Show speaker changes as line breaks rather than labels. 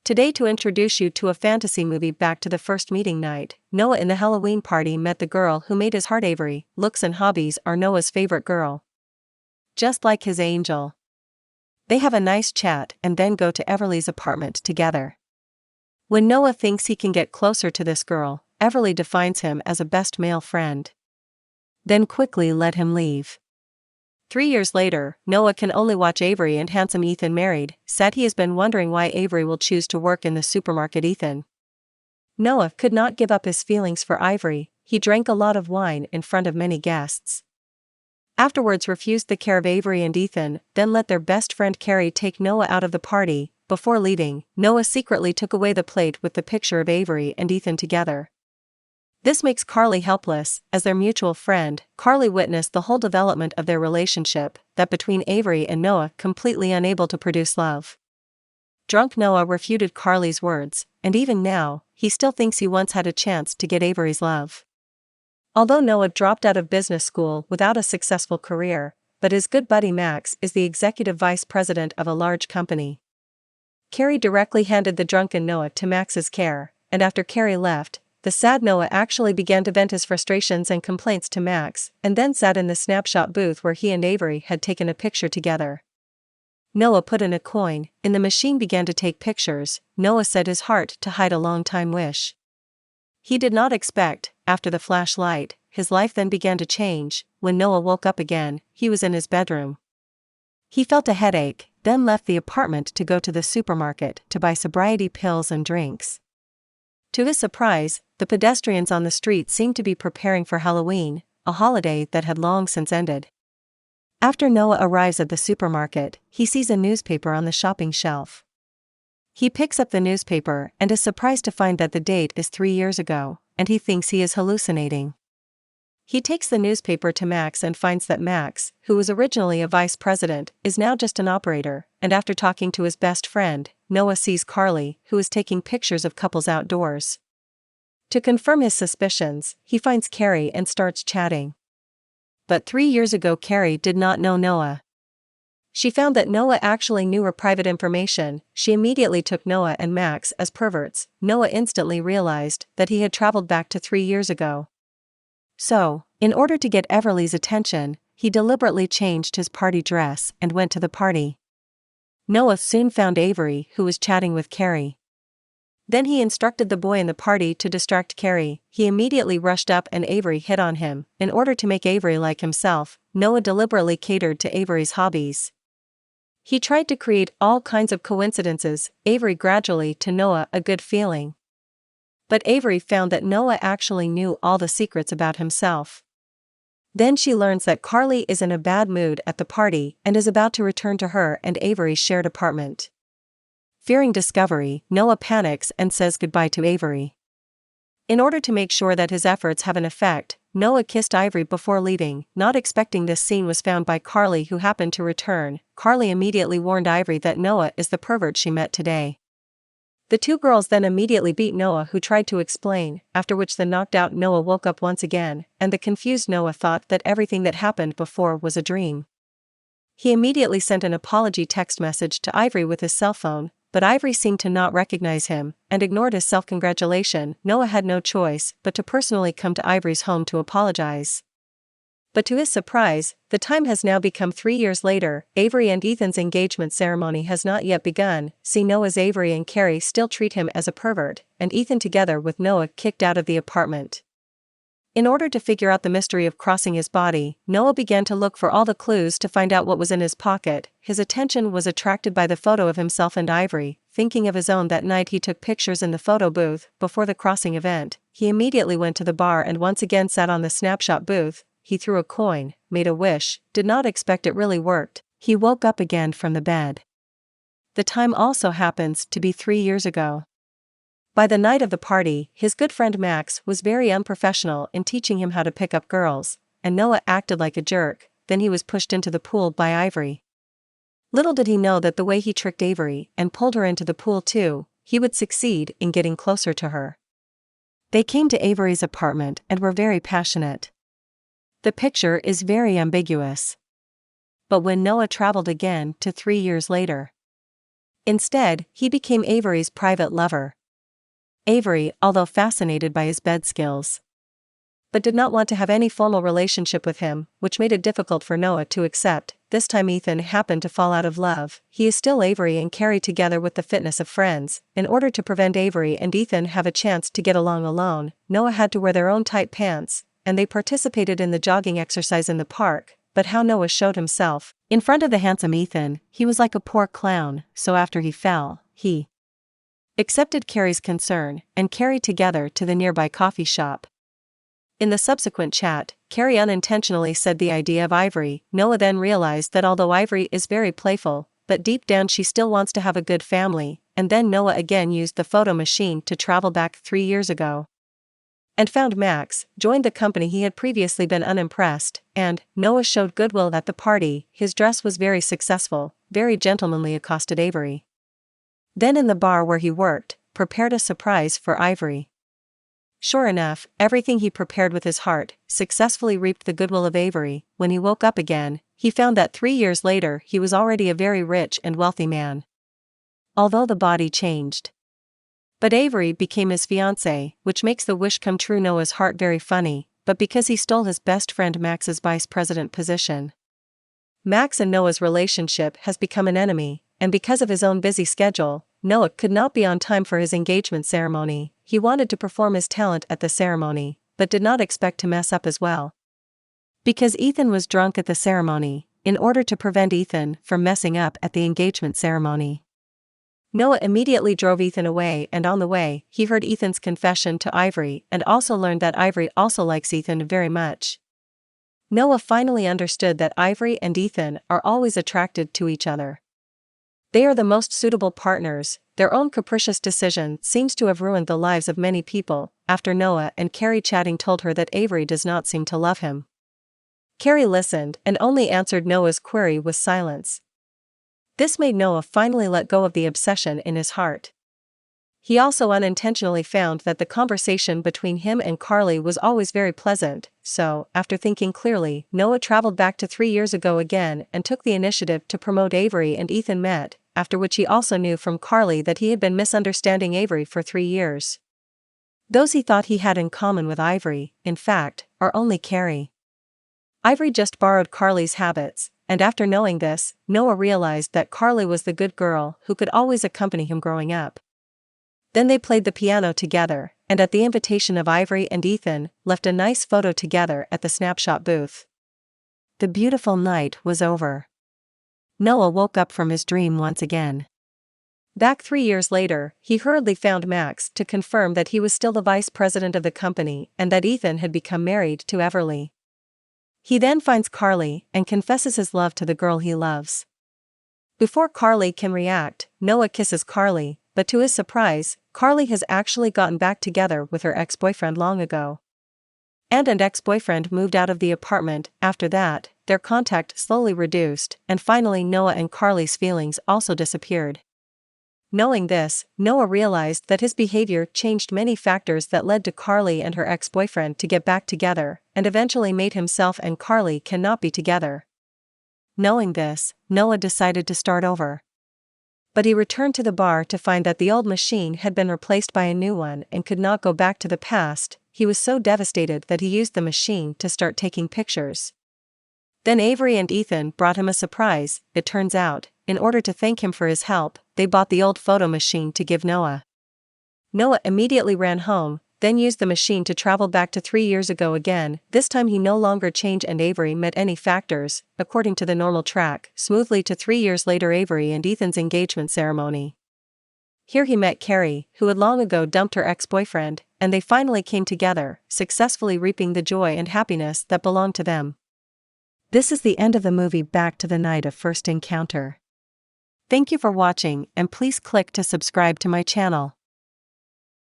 Today to introduce you to a fantasy movie. Back to the first meeting night, Noah in the Halloween party met the girl who made his heart. Avery, looks and hobbies are Noah's favorite girl. Just like his angel. They have a nice chat and then go to Everly's apartment together. When Noah thinks he can get closer to this girl, Everly defines him as a best male friend. Then quickly let him leave. 3 years later, Noah can only watch Avery and handsome Ethan married. Said he has been wondering why Avery will choose to work in the supermarket. Ethan. Noah could not give up his feelings for Avery. He drank a lot of wine in front of many guests. Afterwards refused the care of Avery and Ethan, then let their best friend Carrie take Noah out of the party. Before leaving, Noah secretly took away the plate with the picture of Avery and Ethan together. This makes Carly helpless. As their mutual friend, Carly witnessed the whole development of their relationship, that between Avery and Noah, completely unable to produce love. Drunk Noah refuted Carly's words, and even now, he still thinks he once had a chance to get Avery's love. Although Noah dropped out of business school without a successful career, but his good buddy Max is the executive vice president of a large company. Carrie directly handed the drunken Noah to Max's care, and after Carrie left, the sad Noah actually began to vent his frustrations and complaints to Max, and then sat in the snapshot booth where he and Avery had taken a picture together. Noah put in a coin, in the machine began to take pictures. Noah set his heart to hide a long-time wish. He did not expect, after the flashlight, his life then began to change. When Noah woke up again, he was in his bedroom. He felt a headache, then left the apartment to go to the supermarket to buy sobriety pills and drinks. To his surprise, the pedestrians on the street seemed to be preparing for Halloween, a holiday that had long since ended. After Noah arrives at the supermarket, he sees a newspaper on the shopping shelf. He picks up the newspaper and is surprised to find that the date is 3 years ago, and he thinks he is hallucinating. He takes the newspaper to Max and finds that Max, who was originally a vice president, is now just an operator, and after talking to his best friend, Noah sees Carly, who is taking pictures of couples outdoors. To confirm his suspicions, he finds Carrie and starts chatting. But 3 years ago Carrie did not know Noah. She found that Noah actually knew her private information. She immediately took Noah and Max as perverts. Noah instantly realized that he had traveled back to 3 years ago. So, in order to get Everly's attention, he deliberately changed his party dress and went to the party. Noah soon found Avery, who was chatting with Carrie. Then he instructed the boy in the party to distract Carrie. He immediately rushed up and Avery hit on him. In order to make Avery like himself, Noah deliberately catered to Avery's hobbies. He tried to create all kinds of coincidences. Avery gradually to Noah a good feeling. But Avery found that Noah actually knew all the secrets about himself. Then she learns that Carly is in a bad mood at the party and is about to return to her and Avery's shared apartment. Fearing discovery, Noah panics and says goodbye to Avery. In order to make sure that his efforts have an effect, Noah kissed Avery before leaving. Not expecting this scene was found by Carly, who happened to return. Carly immediately warned Avery that Noah is the pervert she met today. The two girls then immediately beat Noah, who tried to explain, after which the knocked-out Noah woke up once again, and the confused Noah thought that everything that happened before was a dream. He immediately sent an apology text message to Avery with his cell phone, but Avery seemed to not recognize him, and ignored his self-congratulation. Noah had no choice but to personally come to Avery's home to apologize. But to his surprise, the time has now become 3 years later. Avery and Ethan's engagement ceremony has not yet begun. See Noah's Avery and Carrie still treat him as a pervert, and Ethan together with Noah kicked out of the apartment. In order to figure out the mystery of crossing his body, Noah began to look for all the clues to find out what was in his pocket. His attention was attracted by the photo of himself and Avery. Thinking of his own that night, he took pictures in the photo booth. Before the crossing event, he immediately went to the bar and once again sat on the snapshot booth. He threw a coin, made a wish, did not expect it really worked. He woke up again from the bed. The time also happens to be 3 years ago. By the night of the party, his good friend Max was very unprofessional in teaching him how to pick up girls, and Noah acted like a jerk. Then he was pushed into the pool by Avery. Little did he know that the way he tricked Avery and pulled her into the pool too, he would succeed in getting closer to her. They came to Avery's apartment and were very passionate. The picture is very ambiguous. But when Noah traveled again to 3 years later, Instead, he became Avery's private lover. Avery, although fascinated by his bed skills, but did not want to have any formal relationship with him, which made it difficult for Noah to accept. This time Ethan happened to fall out of love. He is still Avery and Carrie together with the fitness of friends. In order to prevent Avery and Ethan have a chance to get along alone, Noah had to wear their own tight pants, and they participated in the jogging exercise in the park. But how Noah showed himself. In front of the handsome Ethan, he was like a poor clown, so after he fell, he accepted Carrie's concern, and carried together to the nearby coffee shop. In the subsequent chat, Carrie unintentionally said the idea of Ivory. Noah then realized that although Ivory is very playful, but deep down she still wants to have a good family, and then Noah again used the photo machine to travel back 3 years ago. And found Max, joined the company he had previously been unimpressed, and Noah showed goodwill at the party. His dress was very successful, very gentlemanly, accosted Avery. Then in the bar where he worked, prepared a surprise for Ivory. Sure enough, everything he prepared with his heart successfully reaped the goodwill of Avery. When he woke up again, he found that 3 years later he was already a very rich and wealthy man. Although the body changed, but Avery became his fiancée, which makes the wish come true. Noah's heart very funny, but because he stole his best friend Max's vice president position. Max and Noah's relationship has become an enemy, and because of his own busy schedule, Noah could not be on time for his engagement ceremony. He wanted to perform his talent at the ceremony, but did not expect to mess up as well. Because Ethan was drunk at the ceremony, in order to prevent Ethan from messing up at the engagement ceremony, Noah immediately drove Ethan away, and on the way, he heard Ethan's confession to Ivory and also learned that Ivory also likes Ethan very much. Noah finally understood that Ivory and Ethan are always attracted to each other. They are the most suitable partners. Their own capricious decision seems to have ruined the lives of many people. After Noah and Carrie chatting told her that Avery does not seem to love him, Carrie listened and only answered Noah's query with silence. This made Noah finally let go of the obsession in his heart. He also unintentionally found that the conversation between him and Carly was always very pleasant, so, after thinking clearly, Noah traveled back to 3 years ago again and took the initiative to promote Avery and Ethan met, after which he also knew from Carly that he had been misunderstanding Avery for 3 years. Those he thought he had in common with Ivory, in fact, are only Carrie. Ivory just borrowed Carly's habits, and after knowing this, Noah realized that Carly was the good girl who could always accompany him growing up. Then they played the piano together, and at the invitation of Ivory and Ethan, left a nice photo together at the snapshot booth. The beautiful night was over. Noah woke up from his dream once again. Back 3 years later, he hurriedly found Max to confirm that he was still the vice president of the company and that Ethan had become married to Everly. He then finds Carly and confesses his love to the girl he loves. Before Carly can react, Noah kisses Carly, but to his surprise, Carly has actually gotten back together with her ex-boyfriend long ago. And an ex-boyfriend moved out of the apartment. After that, their contact slowly reduced, and finally Noah and Carly's feelings also disappeared. Knowing this, Noah realized that his behavior changed many factors that led to Carly and her ex-boyfriend to get back together, and eventually made himself and Carly cannot be together. Knowing this, Noah decided to start over. But he returned to the bar to find that the old machine had been replaced by a new one and could not go back to the past. He was so devastated that he used the machine to start taking pictures. Then Avery and Ethan brought him a surprise. It turns out, in order to thank him for his help, they bought the old photo machine to give Noah. Noah immediately ran home, then used the machine to travel back to 3 years ago again. This time he no longer changed and Avery met any factors, according to the normal track, smoothly to 3 years later Avery and Ethan's engagement ceremony. Here he met Carrie, who had long ago dumped her ex-boyfriend, and they finally came together, successfully reaping the joy and happiness that belonged to them. This is the end of the movie Back to the Night of First Encounter. Thank you for watching, and please click to subscribe to my channel.